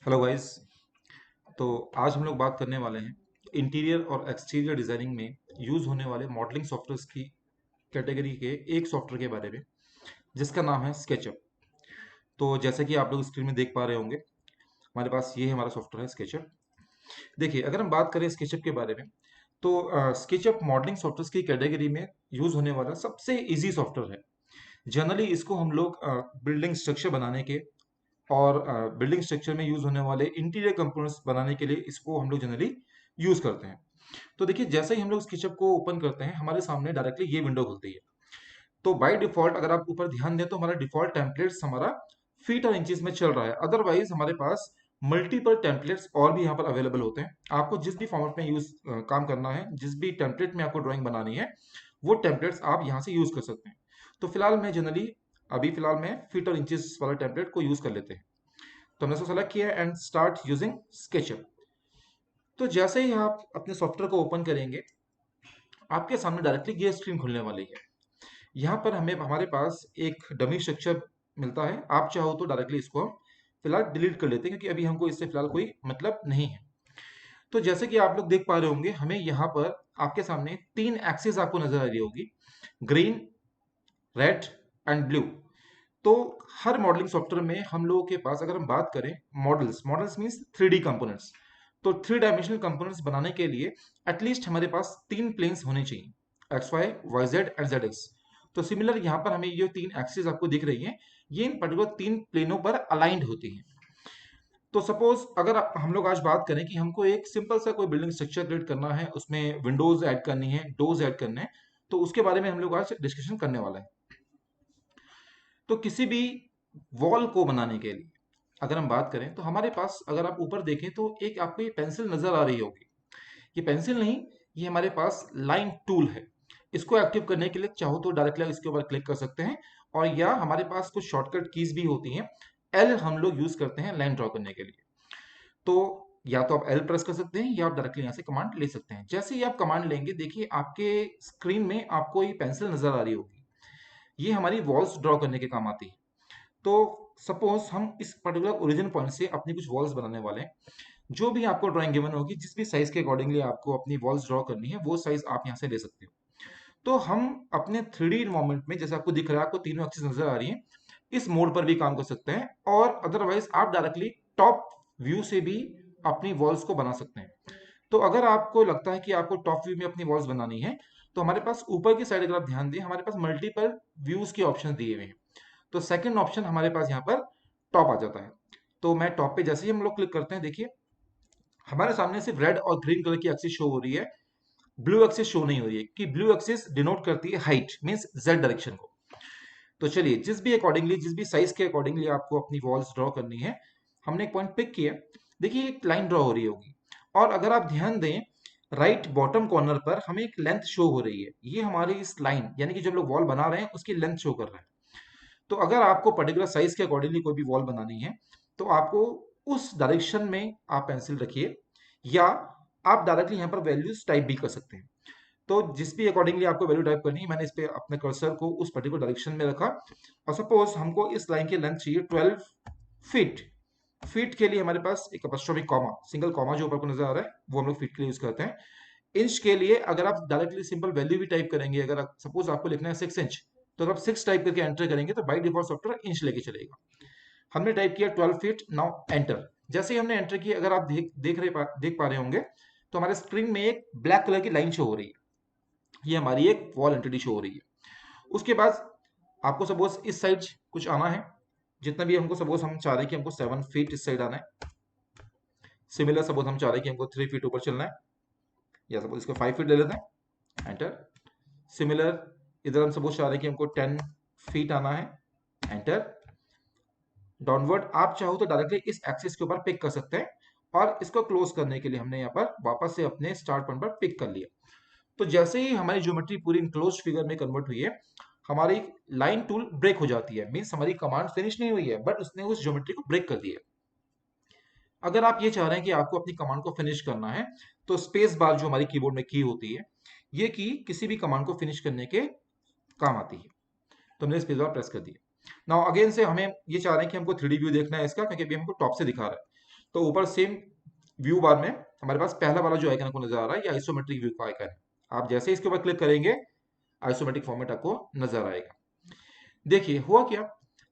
Hello guys. तो आज हम लोग बात करने वाले हैं इंटीरियर और एक्सटीरियर डिजाइनिंग में यूज होने वाले मॉडलिंग सॉफ्टवेयर्स की कैटेगरी के एक सॉफ्टवेयर के बारे में, जिसका नाम है स्केचअप। तो जैसे कि आप लोग स्क्रीन में देख पा रहे होंगे, हमारे पास ये हमारा सॉफ्टवेयर है स्केचअप। देखिए, अगर हम बात करें स्केचअप के बारे में, तो स्केचअप मॉडलिंग सॉफ्टवेयर की कैटेगरी में यूज होने वाला सबसे इजी सॉफ्टवेयर है। जनरली इसको हम लोग बिल्डिंग स्ट्रक्चर बनाने के और बिल्डिंग स्ट्रक्चर में यूज होने वाले इंटीरियर कंपोनेंट्स बनाने के लिए इसको हम लोग जनरली यूज करते हैं। तो देखिए, जैसे ही हम लोग स्केचअप को ओपन करते हैं, हमारे सामने डायरेक्टली ये विंडो खुलती है। तो बाय डिफॉल्ट अगर आप ऊपर ध्यान दें तो हमारा डिफॉल्ट टेम्पलेट्स हमारा फीट और इंचेस में चल रहा है। अदरवाइज हमारे पास मल्टीपल टेम्पलेट्स और भी यहाँ पर अवेलेबल होते हैं। आपको जिस भी फॉर्मेट में काम करना है, जिस भी टेम्पलेट में आपको ड्राइंग बनानी है, वो टेम्पलेट्स आप यहाँ से यूज कर सकते हैं। तो फिलहाल मैं जनरली अभी फिलहाल मैं फीट और इंचेस वाला टेम्पलेट को यूज कर लेते हैं। तो हमने इसको सेलेक्ट किया एंड स्टार्ट यूजिंग स्केचअप। तो जैसे ही आप अपने सॉफ्टवेयर को ओपन करेंगे, आपके सामने डायरेक्टली ये स्क्रीन खुलने वाली है। यहाँ पर हमें हमारे पास एक डमी स्ट्रक्चर मिलता है। आप चाहो तो डायरेक्टली इसको हम फिलहाल डिलीट कर लेते हैं, क्योंकि अभी हमको इससे फिलहाल कोई मतलब नहीं है। तो जैसे कि आप लोग देख पा रहे होंगे, हमें यहाँ पर आपके सामने तीन एक्सिस आपको नजर आ रही होगी, ग्रीन, रेड एंड ब्लू। तो हर मॉडलिंग सॉफ्टवेयर में हम लोगों के पास, अगर हम बात करें models, models means 3D components. तो थ्री डायमेंशनल कंपोनेंट्स बनाने के लिए एटलीस्ट हमारे पास तीन प्लेन्स होने चाहिए, X Y, Y Z and Z X. तो सिमिलर यहाँ पर हमें ये तीन एक्सिस आपको दिख रही हैं, ये इन पर्टिकुलर तीन प्लेनों पर अलाइंड होती हैं। तो सपोज अगर हम लोग आज बात करें कि हमको एक सिंपल सा कोई बिल्डिंग स्ट्रक्चर क्रिएट करना है, उसमें विंडोज ऐड करनी है, डोर्स ऐड करने हैं, तो उसके बारे में हम लोग आज डिस्कशन करने वाला है। तो किसी भी वॉल को बनाने के लिए अगर हम बात करें, तो हमारे पास अगर आप ऊपर देखें तो एक आपको ये पेंसिल नजर आ रही होगी। ये पेंसिल नहीं, ये हमारे पास लाइन टूल है। इसको एक्टिव करने के लिए चाहो तो डायरेक्टली इसके ऊपर क्लिक कर सकते हैं, और या हमारे पास कुछ शॉर्टकट कीज भी होती हैं। एल हम लोग यूज करते हैं लाइन ड्रॉ करने के लिए। तो या तो आप एल प्रेस कर सकते हैं, या आप डायरेक्टली यहाँ से कमांड ले सकते हैं। जैसे ही आप कमांड लेंगे, देखिए आपके स्क्रीन में आपको ये पेंसिल नजर आ रही होगी। ये हमारी वॉल्स ड्रॉ करने के काम आती है। तो सपोज हम इस पर्टिकुलर ओरिजिन पॉइंट से अपनी कुछ वॉल्स बनाने वाले हैं। जो भी आपको ड्राइंग गिवन होगी, जिस भी साइज के अकॉर्डिंगली आपको अपनी वॉल्स ड्रॉ करनी है, वो साइज आप यहाँ से ले सकते हो। तो हम अपने 3D इन्वायरमेंट में, जैसे आपको दिख रहा है, आपको तीनों एक्सिस नजर आ रही है, इस मोड पर भी काम कर सकते हैं। और अदरवाइज आप डायरेक्टली टॉप व्यू से भी अपनी वॉल्स को बना सकते हैं। तो अगर आपको लगता है कि आपको टॉप व्यू में अपनी वॉल्स बनानी है, तो हमारे पास ऊपर की साइड अगर आप ध्यान दें, हमारे पास मल्टीपल व्यूज के ऑप्शन दिए हुए हैं। तो सेकंड ऑप्शन हमारे पास यहाँ पर टॉप आ जाता है। तो मैं टॉप पे जैसे ही हम लोग क्लिक करते हैं, देखिए हमारे सामने सिर्फ रेड और ग्रीन कलर की एक्सिस शो हो रही है, ब्लू एक्सिस शो नहीं हो रही है, कि ब्लू एक्सिस डिनोट करती है हाइट, मींस जेड डायरेक्शन को। तो चलिए, जिस भी साइज के अकॉर्डिंगली आपको अपनी वॉल्स ड्रॉ करनी है, हमने एक पॉइंट पिक किया। देखिए एक लाइन ड्रॉ हो रही होगी, और अगर आप ध्यान दें, राइट बॉटम कॉर्नर पर हमें एक लेंथ शो हो रही है। ये हमारी इस लाइन, यानी कि जब लोग वॉल बना रहे हैं, उसकी लेंथ शो कर रहा है। तो अगर आपको पर्टिकुलर साइज के अकॉर्डिंगली कोई भी वॉल बनानी है, तो आपको उस डायरेक्शन में आप पेंसिल रखिए, या आप डायरेक्टली यहाँ पर वैल्यूज टाइप भी कर सकते हैं। तो जिस भी अकॉर्डिंगली आपको वैल्यू टाइप करनी है, मैंने इस पे अपने कर्सर को उस पर्टिकुलर डायरेक्शन में रखा। और सपोज हमको इस लाइन की लेंथ चाहिए 12 फीट। फीट के लिए हमारे पास एक अपॉस्ट्रोफी कॉमा, सिंगल कॉमा जो ऊपर को नजर आ रहा है, वो हम लोग फीट के लिए यूज करते हैं। इंच के लिए अगर आप डायरेक्टली सिंपल वैल्यू भी टाइप करेंगे, अगर सपोज आपको लिखना है 6 इंच, तो अगर आप 6 टाइप करके एंटर करेंगे, तो बाई डिफॉल्ट सॉफ्टवेयर इंच लेके चलेगा। हमने टाइप किया 12 फीट, नाउ एंटर। जैसे ही हमने एंटर किया, अगर आप देख पा रहे होंगे, तो हमारे स्क्रीन में एक ब्लैक कलर की लाइन शो हो रही है। ये हमारी एक वॉल एंटिटी शो हो रही है। उसके बाद आपको सपोज इस साइड कुछ आना है, जितना भी हमको, सपोज हम चाह रहे हैं कि हमको 7 फीट इस साइड आना है। सिमिलर सपोज हम चाह रहे हैं कि हमको 3 फीट ऊपर चलना है, या सपोज इसको 5 फीट ले लेते हैं, एंटर। सिमिलर इधर हम सपोज चाह रहे हैं कि हमको 10 फीट आना है, एंटर। डाउनवर्ड आप चाहो तो डायरेक्टली इस एक्सिस के ऊपर पिक कर सकते हैं, और इसको क्लोज करने के लिए हमने यहाँ पर वापस से अपने स्टार्ट पॉइंट पर पिक कर लिया। तो जैसे ही हमारी ज्योमेट्री पूरी इनक्लोज फिगर में कन्वर्ट हुई है, हमारी लाइन टूल ब्रेक हो जाती है। मींस हमारी कमांड फिनिश नहीं हुई है, बट उसने उस ज्योमेट्री को ब्रेक कर दिया। अगर आप ये चाह रहे हैं कि आपको अपनी कमांड को फिनिश करना है, तो स्पेस बार जो हमारी कीबोर्ड में की होती है, ये की किसी भी कमांड को फिनिश करने के काम आती है। तो हमने स्पेस बार प्रेस कर दिया। नाउ अगेन से हमें ये चाह रहे हैं कि हमको 3D व्यू देखना है इसका, क्योंकि अभी हमको टॉप से दिखा रहा है। तो ऊपर सेम व्यू बार में हमारे पास पहला वाला जो आइकन आपको नजर आ रहा है ये आइसोमेट्रिक व्यू का आइकन है। आप जैसे इसके ऊपर क्लिक करेंगे आइसोमेट्रिक फॉर्मेट आपको नजर आएगा। देखिए हुआ क्या,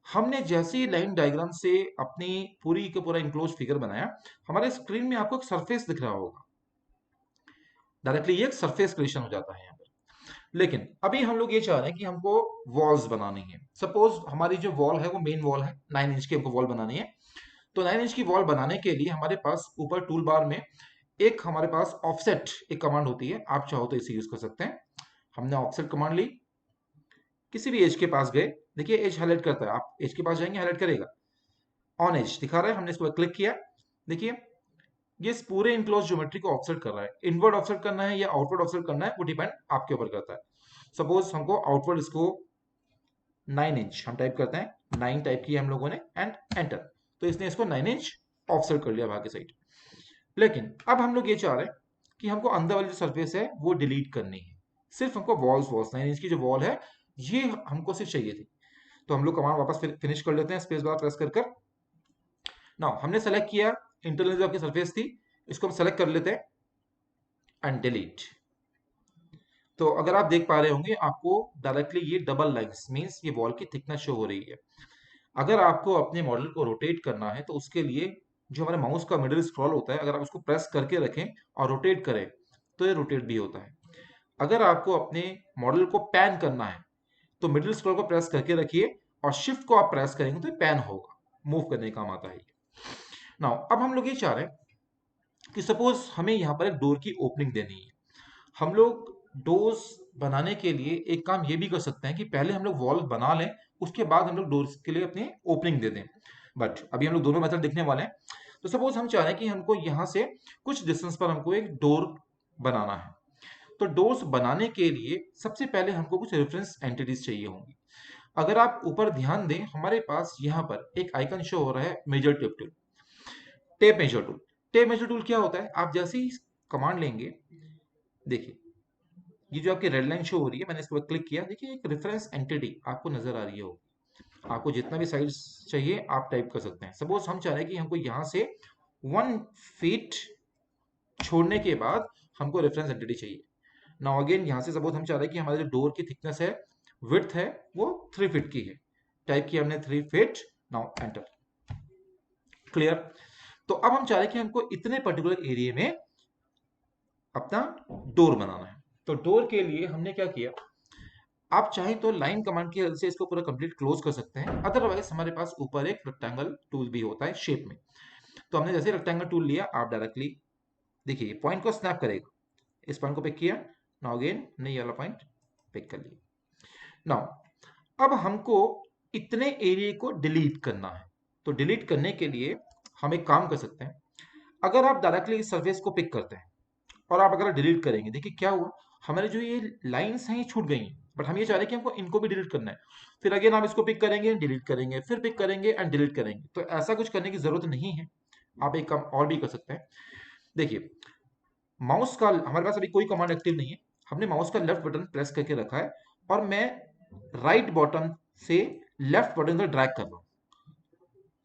हमने जैसे ही लाइन डायग्राम से अपनी पूरी का पूरा इंक्लोज फिगर बनाया, हमारे स्क्रीन में आपको एक सरफेस दिख रहा होगा। डायरेक्टली ये एक सरफेस क्रिएशन हो जाता है यहाँ पर। लेकिन अभी हम लोग ये चाह रहे हैं कि हमको वॉल्स बनानी है। सपोज हमारी जो वॉल है वो मेन वॉल है, 9 इंच की हमको वॉल बनानी है। तो 9 इंच की वॉल बनाने के लिए हमारे पास ऊपर टूल बार में एक हमारे पास ऑफसेट एक कमांड होती है, आप चाहो तो इसे यूज कर सकते हैं। हमने ऑफसेट कमांड ली, किसी भी एज के पास गए, देखिए एज हाईलाइट करता है, आप एज के पास जाएंगे हाईलाइट करेगा, ऑन एज दिखा रहा है। हमने इस पर क्लिक किया, देखिए ये इस पूरे इनक्लोज ज्योमेट्री को ऑफसेट कर रहा है। इनवर्ड ऑफसेट करना है या आउटवर्ड ऑफसेट करना है वो डिपेंड आपके ऊपर करता है। सपोज हमको आउटवर्ड इसको 9 इंच हम टाइप करते हैं, 9 टाइप किया हम लोगों ने एंड एंटर, तो इसने इसको 9 इंच ऑफसेट कर लिया बाकी साइड। लेकिन अब हम लोग ये चाह रहे हैं कि हमको अंदर वाली जो सरफेस है वो डिलीट करनी है। सिर्फ हमको वॉल्स वॉल्स 9 इंच की जो वॉल है ये हमको सिर्फ चाहिए थी। तो हम लोग कमांड वापस फिनिश कर लेते हैं स्पेस बार प्रेस कर कर। नाउ हमने सेलेक्ट किया, इंटरनल जो आपकी सरफेस थी इसको हम सेलेक्ट कर लेते हैं एंड डिलीट। तो अगर आप देख पा रहे होंगे आपको डायरेक्टली ये डबल लाइंस मींस ये वॉल की थिकनेस शो हो रही है। अगर आपको अपने मॉडल को रोटेट करना है तो उसके लिए जो हमारे माउस का मिडिल स्क्रॉल होता है, अगर आप उसको प्रेस करके रखें और रोटेट करें तो ये रोटेट भी होता है। अगर आपको अपने मॉडल को पैन करना है तो मिडिल स्क्रॉल को प्रेस करके रखिए और शिफ्ट को आप प्रेस करेंगे तो पैन होगा, मूव करने का काम आता है। नाउ अब हम लोग ये चाह रहे हैं कि सपोज हमें यहाँ पर एक डोर की ओपनिंग देनी है। हम लोग डोर्स बनाने के लिए एक काम ये भी कर सकते हैं कि पहले हम लोग वॉल बना लें, उसके बाद हम लोग डोर्स के लिए अपनी ओपनिंग दे दें। बट अभी हम लोग दोनों मेथड देखने वाले हैं। तो सपोज हम चाह रहे हैं कि हमको यहाँ से कुछ डिस्टेंस पर हमको एक डोर बनाना है। तो डोर्स बनाने के लिए सबसे पहले हमको कुछ रेफरेंस एंटिटीज चाहिए होंगी। अगर आप ऊपर ध्यान दें हमारे पास यहाँ पर एक आइकन शो हो रहा है measure tape tool, tape major tool. Tape major tool क्या होता है, आप जैसे ही कमांड लेंगे, देखिए ये जो आपकी रेड लाइन शो हो रही है, मैंने इस पर क्लिक किया, देखिए एक रेफरेंस एंटिटी आपको नजर आ रही होगी। आपको जितना भी साइज चाहिए आप टाइप कर सकते हैं। सपोज हम चाह रहे हैं कि हमको यहाँ से 1 फीट छोड़ने के बाद हमको रेफरेंस एंटिटी चाहिए। नाउ अगेन यहाँ से सपोज हम चाह रहे हैं कि हमारे जो डोर की थिकनेस है, विड्थ है, वो 3 फीट की है। टाइप किया हमने 3 फीट, नाउ एंटर, क्लियर। तो अब हम चाह रहे हैं कि हमको इतने पर्टिकुलर एरिया में अपना डोर बनाना है। तो डोर के लिए हमने क्या किया, आप चाहें तो लाइन कमांड की हेल्प से इसको पूरा कंप्लीट क्लोज कर सकते हैं, अदरवाइज हमारे पास ऊपर एक रेक्टेंगल टूल भी होता है शेप में। तो हमने जैसे रेक्टेंगल टूल लिया, आप डायरेक्टली देखिए पॉइंट को स्नैप करेगा, इस पॉइंट को पिक किया, नाउ अगेन ने ये वाला पॉइंट पिक कर लिया। नाउ अब हमको इतने एरिया को डिलीट करना है। तो डिलीट करने के लिए हम एक काम कर सकते हैं, अगर आप डायरेक्टली इस सरफेस को पिक करते हैं और आप अगर डिलीट करेंगे, देखिए क्या हुआ, हमारे जो ये लाइंस हैं ये छूट गई हैं, बट हम ये चाह रहे हैं कि हमको इनको भी डिलीट करना है। फिर अगेन आप इसको पिक करेंगे, डिलीट करेंगे, फिर पिक करेंगे एंड डिलीट करेंगे। तो ऐसा कुछ करने की जरूरत नहीं है, आप एक काम और भी कर सकते हैं। देखिए माउस का हमारे पास अभी कोई कमांड एक्टिव नहीं है, हमने माउस का लेफ्ट बटन प्रेस करके रखा है और मैं राइट बटन से लेफ्ट बटन तक ड्रैग कर रहा हूं।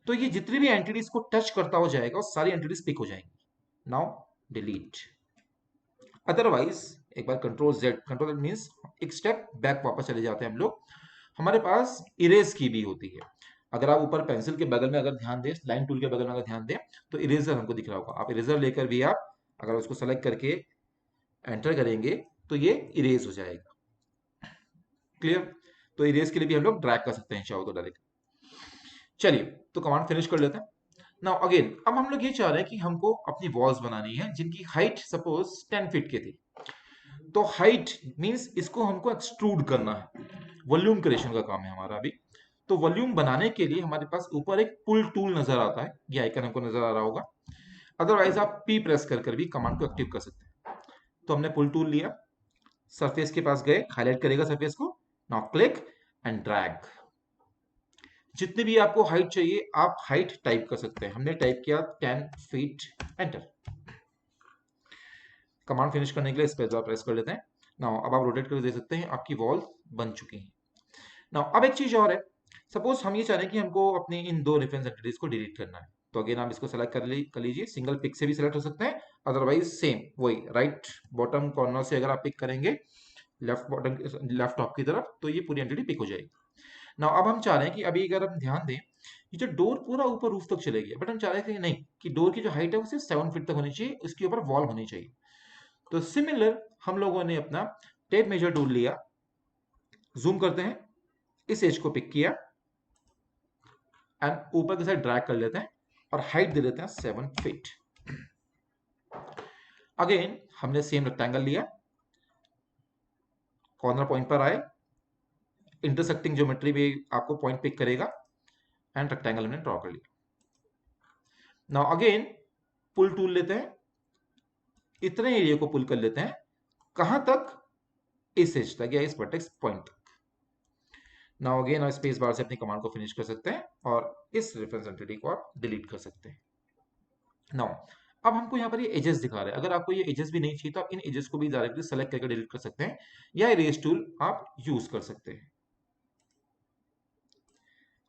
तो ये जितनी भी एंटिटीज को टच करता हो जाएगा, सारी एंटिटीज पिक हो जाएंगी। Now delete. अदरवाइज एक बार कंट्रोल जेड मीन्स एक स्टेप बैक वापस चले जाते हैं हम लोग। हमारे पास इरेज की भी होती है। अगर आप ऊपर पेंसिल के बगल में अगर ध्यान दें, लाइन टूल के बगल में अगर ध्यान दें, तो इरेजर हमको दिख रहा होगा। आप इरेजर लेकर भी आप अगर उसको सेलेक्ट करके एंटर करेंगे तो ये इरेज हो जाएगा, क्लियर। तो इरेज के लिए भी हम लोग ड्रैग कर सकते हैं चाहो तो डायरेक्ट। चलिए तो कमांड फिनिश कर लेते हैं। नाउ अगेन अब हम लोग ये चाह रहे हैं कि हमको अपनी वॉल्स बनानी है जिनकी हाइट सपोज 10 फीट की थी। तो हाइट मींस इसको हमको एक्सट्रूड करना है, वॉल्यूम क्रिएशन का काम है हमारा अभी। तो वॉल्यूम बनाने के लिए हमारे पास ऊपर एक पुल टूल नजर आता है, ये आइकन हमको नजर आ रहा होगा। अदरवाइज आप पी प्रेस कर कर भी कमांड को एक्टिव कर सकते हैं। तो हमने पुल टूल लिया, सरफेस के पास गए, हाईलाइट करेगा सरफेस को, नाउ क्लिक एंड ड्रैग। जितनी भी आपको हाइट चाहिए आप हाइट टाइप कर सकते हैं। हमने टाइप किया 10 फीट, एंटर। कमांड फिनिश करने के लिए स्पेस बार प्रेस कर लेते हैं। नाउ अब आप रोटेट करके देख सकते हैं आपकी वॉल बन चुकी है। नाउ अब एक चीज और है, सपोज हम ये चाह रहे हैं कि हमको अपने इन दो रेफरेंस एंटिटीज को डिलीट करना है। तो अगेन आप इसको सेलेक्ट कर लीजिए, सिंगल पिक से भी सिलेक्ट हो सकते हैं, अदरवाइज सेम वही राइट बॉटम कॉर्नर से अगर आप पिक करेंगे लेफ्ट टॉप की तरफ, तो ये पूरी एंटिटी पिक हो जाएगी। ना अब हम चाह रहे हैं कि अभी अगर हम ध्यान दें, ये जो डोर पूरा ऊपर रूफ तक चलेगी, बट हम चाह रहे हैं कि नहीं, कि डोर की जो हाइट है वो सिर्फ 7 फीट तक होनी चाहिए, उसके ऊपर वॉल होनी चाहिए। तो सिमिलर हम लोगों ने अपना टेप मेजर टूल लिया, जूम करते हैं, इस एज को पिक किया एंड ऊपर की साइड ड्रैग कर लेते हैं और हाइट दे देते हैं 7 फीट। अगेन हमने सेम रेक्टेंगल लिया, कॉर्नर पॉइंट पर आए, इंटरसेक्टिंग ज्योमेट्री भी आपको पॉइंट पिक करेगा एंड रेक्टेंगल हमने ड्रॉ कर लिया। नाउ अगेन पुल टूल लेते हैं, इतने एरिया को पुल कर लेते हैं, कहां तक, इस एज तक या इस वर्टेक्स पॉइंट तक। नाउ अगेन आप स्पेस बार से अपनी कमांड को फिनिश कर सकते हैं और इस रेफरेंस एंटिटी को आप डिलीट कर सकते हैं। नाउ अब हमको यहाँ पर ये एजेस दिखा रहे हैं, अगर आपको ये एजेस भी नहीं चाहिए तो आप इन एजेस को भी डायरेक्टली सेलेक्ट करके डिलीट कर सकते हैं, या इरेज टूल आप यूज कर सकते हैं।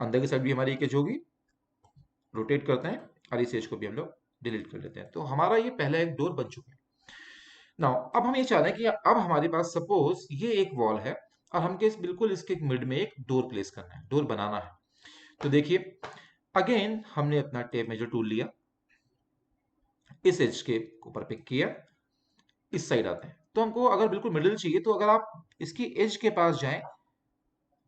अंदर की साइड भी हमारी एक एज होगी, रोटेट करते हैं और इस एज को भी हम लोग डिलीट कर लेते हैं। तो हमारा ये पहला एक डोर बन चुका है। नाउ अब हम ये चाह रहे हैं कि अब हमारे पास सपोज ये एक वॉल है और हमको बिल्कुल इसके मिड में एक डोर प्लेस करना है, डोर बनाना है। तो देखिए अगेन हमने अपना टेप मेजर टूल लिया, इस एज के ऊपर पिक किया, इस साइड आते हैं, तो हमको अगर बिल्कुल मिडिल चाहिए तो अगर आप इसकी एज के पास जाएं,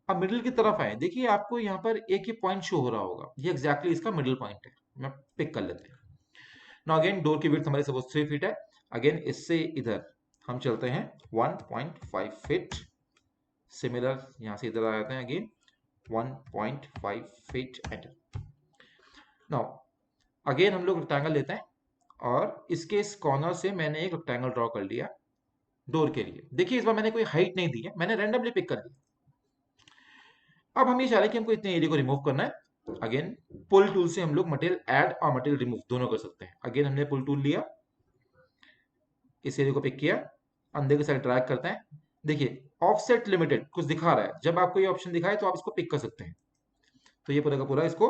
अब मिडिल की तरफ आए, देखिए आपको यहाँ पर एक ही पॉइंट शो हो रहा होगा, ये एग्जैक्टली इसका मिडिल पॉइंट है। मैं पिक कर लेते हैं। नाउ अगेन डोर की विड्थ हमारे सपोज 3 फीट है, अगेन इससे इधर हम चलते हैं 1.5 फीट, सिमिलर यहां से इधर आ जाते हैं, again 1.5 feet enter. Now again हम लोग रेक्टेंगल लेते हैं और इसके इस कॉर्नर से मैंने एक रेक्टेंगल ड्रॉ कर लिया डोर के लिए। देखिए इस बार मैंने कोई हाइट नहीं दी है, मैंने रैंडमली पिक कर लिया। अब हम ये चाह रहे हैं कि हमको इतने एरिया को रिमूव करना है, अगेन पुल टूल से हम लोग मटेरियल ऐड और मटेरियल रिमूव दोनों कर सकते हैं। अगेन हमने पुल टूल लिया, इस एरिया को पिक किया, अंदर की साइड ड्रैग करते हैं, देखिए ऑफसेट लिमिटेड कुछ दिखा रहा है, जब आपको ये ऑप्शन दिखाए तो आप इसको पिक कर सकते हैं, तो ये पूरा का पूरा इसको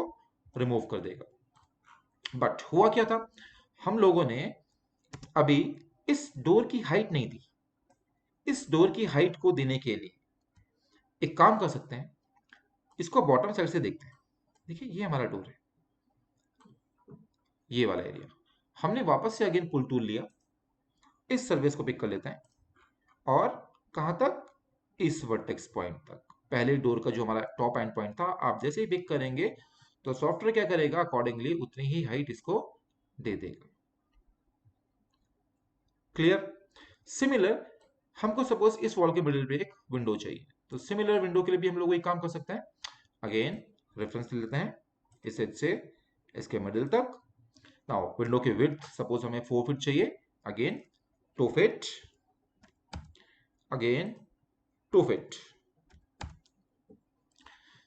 रिमूव कर देगा। बट हुआ क्या था, हम लोगों ने अभी इस डोर की हाइट नहीं दी। इस डोर की हाइट को देने के लिए एक काम कर सकते हैं, इसको बॉटम साइड से देखते हैं। देखिए ये हमारा डोर है, ये वाला एरिया, हमने वापस से अगेन पुल टूल लिया, इस सर्विस को पिक कर लेते हैं और कहां तक, इस वर्टेक्स पॉइंट तक। पहले डोर का जो हमारा टॉप एंड पॉइंट था, आप जैसे ही पिक करेंगे तो सॉफ्टवेयर क्या करेगा, अकॉर्डिंगली उतनी ही हाइट इसको दे देगा। क्लियर। सिमिलर हमको सपोज इस वॉल के मिडिल पे एक विंडो चाहिए, तो सिमिलर विंडो के लिए भी हम लोग वही काम कर सकते हैं, अगेन रेफरेंस ले लेते हैं इस एज से इसके मिडिल तक। नाउ विंडो की विड्थ सपोज हमें 4 फीट चाहिए, again 2 feet, again 2 feet.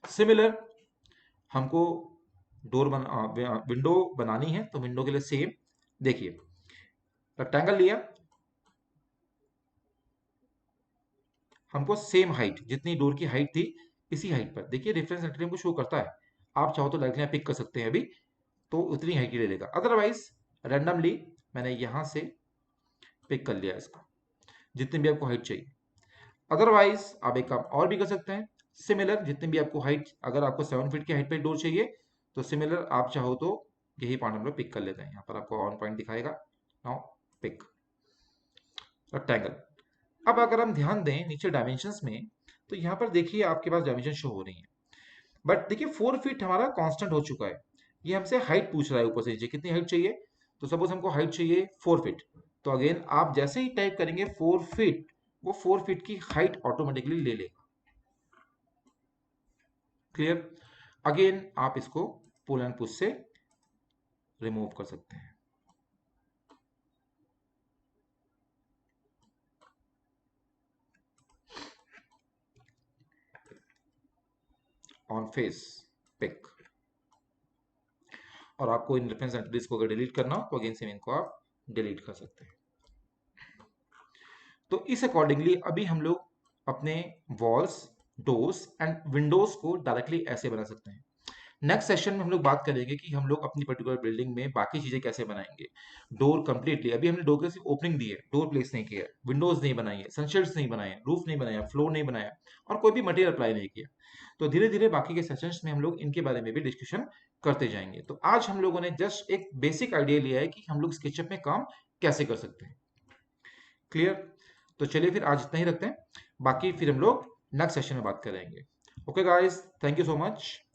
Similar हमको विंडो बनानी है, तो विंडो के लिए सेम, देखिए रेक्टेंगल लिया, हमको सेम हाइट, जितनी डोर की हाइट थी इसी हाइट पर, देखिए रेफरेंस एंटिटी हमको शो करता है, आप चाहो तो डायरेक्टली पिक कर सकते हैं अभी, तो उतनी हाइट ही ले लेगा, अदरवाइज रैंडमली मैंने यहां से पिक कर लिया इसको, जितनी भी आपको हाइट चाहिए। अदरवाइज आप एक काम और भी कर सकते हैं, सिमिलर जितनी भी आपको हाइट, अगर आपको 7 फीट की हाइट पे डोर चाहिए तो सिमिलर आप चाहो तो यही पॉइंट हम लोग पिक कर लेते हैं, यहाँ पर आपको ऑन पॉइंट दिखाएगा, नाउ पिक रेक्टेंगल। अब अगर हम ध्यान दें नीचे डायमेंशंस में, तो यहाँ पर देखिए आपके पास डायमेंशन शो हो रही है, बट देखिए 4 फीट हमारा कांस्टेंट हो चुका है, ये हमसे हाइट पूछ रहा है ऊपर से नीचे कितनी हाइट चाहिए, तो सपोज हमको हाइट चाहिए 4 फीट, तो अगेन आप जैसे ही टाइप करेंगे 4 फीट, वो 4 फीट की हाइट ऑटोमेटिकली ले लेगा। क्लियर। अगेन आप इसको पुल एंड पुश से रिमूव कर सकते हैं। ऑन फेस पिक, और आपको इन रेफरेंस एंटिटीज को अगर डिलीट करना हो तो अगेन सेम इनको आप डिलीट कर सकते हैं। तो इस अकॉर्डिंगली अभी हम लोग अपने वॉल्स, डोर्स एंड विंडोज को डायरेक्टली ऐसे बना सकते हैं। नेक्स्ट सेशन में हम लोग बात करेंगे कि हम लोग अपनी पर्टिकुलर बिल्डिंग में बाकी चीजें कैसे बनाएंगे। डोर कंप्लीटली, अभी हमने डोर की सिर्फ ओपनिंग दी है, डोर प्लेस नहीं किया, विंडोज नहीं बनाई है, सनशेड्स नहीं बनाए, रूफ नहीं बनाया, फ्लोर नहीं बनाया, और कोई भी मटेरियल अप्लाई नहीं किया। तो धीरे धीरे बाकी के सेशंस में हम लोग इनके बारे में भी डिस्कशन करते जाएंगे। तो आज हम लोगों ने जस्ट एक बेसिक आइडिया लिया है कि हम लोग स्केचअप में काम कैसे कर सकते हैं। क्लियर? तो चलिए फिर आज इतना ही रखते हैं, बाकी फिर हम लोग नेक्स्ट सेशन में बात करेंगे। Okay guys, thank you so much.